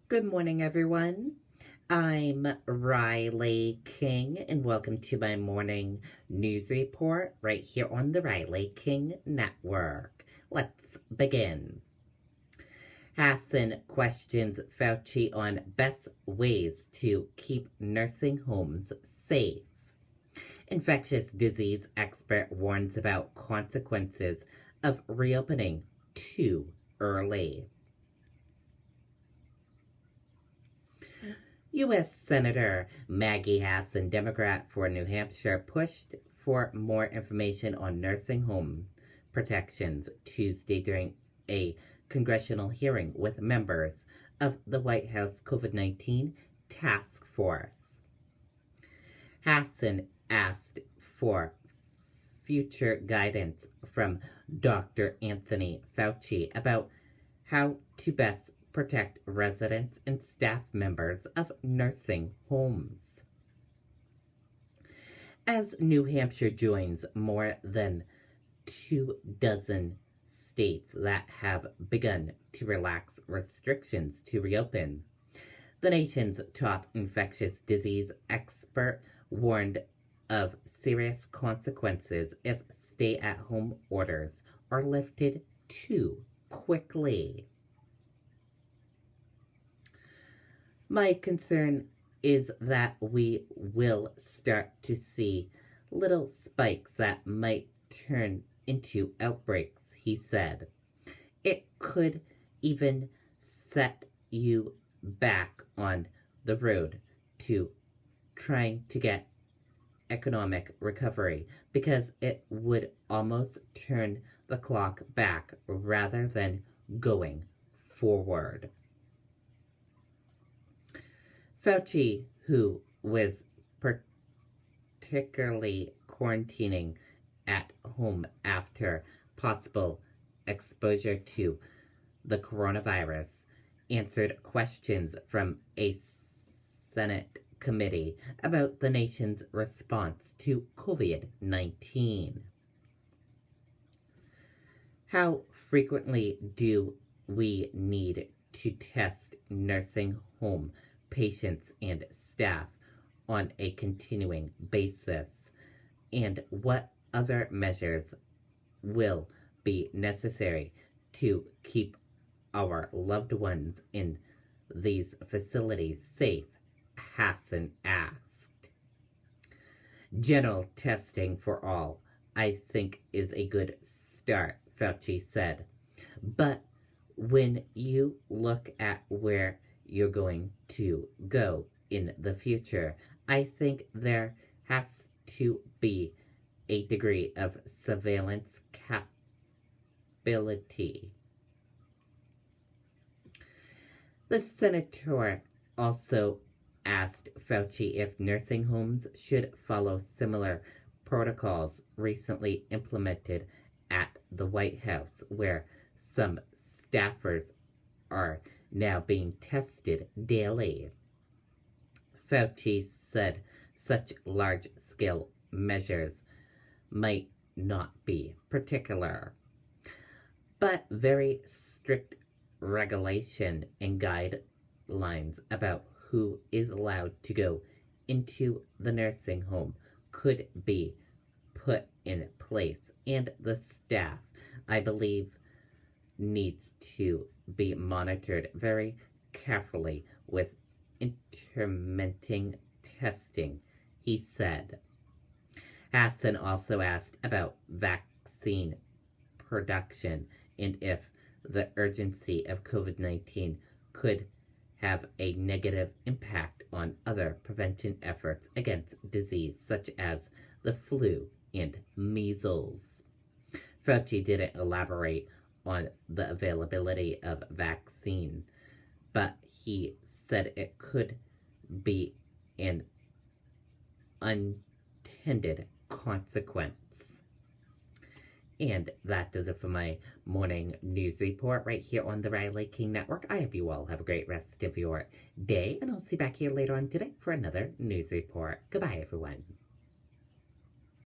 Good morning, everyone. I'm Riley King, and welcome to my morning news report right here on the Riley King Network. Let's begin. Hassan questions Fauci on best ways to keep nursing homes safe. Infectious disease expert warns about consequences of reopening too early. U.S. Senator Maggie Hassan, Democrat for New Hampshire, pushed for more information on nursing home protections Tuesday during a congressional hearing with members of the White House COVID-19 task force. Hassan asked for future guidance from Dr. Anthony Fauci about how to best protect residents and staff members of nursing homes. As New Hampshire joins more than 24 states that have begun to relax restrictions to reopen, the nation's top infectious disease expert warned of serious consequences if stay-at-home orders are lifted too quickly. My concern is that we will start to see little spikes that might turn into outbreaks, he said. It could even set you back on the road to trying to get economic recovery because it would almost turn the clock back rather than going forward. Fauci, who was particularly quarantining at home after possible exposure to the coronavirus, answered questions from a Senate committee about the nation's response to COVID-19. How frequently do we need to test nursing home patients and staff on a continuing basis, and what other measures will be necessary to keep our loved ones in these facilities safe, Hassan asked. General testing for all, I think, is a good start, Fauci said. But when you look at where you're going to go in the future, I think there has to be a degree of surveillance capability. The senator also asked Fauci if nursing homes should follow similar protocols recently implemented at the White House, where some staffers are now being tested daily. Fauci said such large-scale measures might not be particular, but very strict regulation and guidelines about who is allowed to go into the nursing home could be put in place, and the staff, I believe, needs to be monitored very carefully with intermittent testing, he said. Hassan also asked about vaccine production and if the urgency of COVID-19 could have a negative impact on other prevention efforts against disease such as the flu and measles. Fauci didn't elaborate on the availability of vaccine, but he said it could be an unintended consequence. And that does it for my morning news report right here on the Riley King Network. I hope you all have a great rest of your day, and I'll see you back here later on today for another news report. Goodbye, everyone.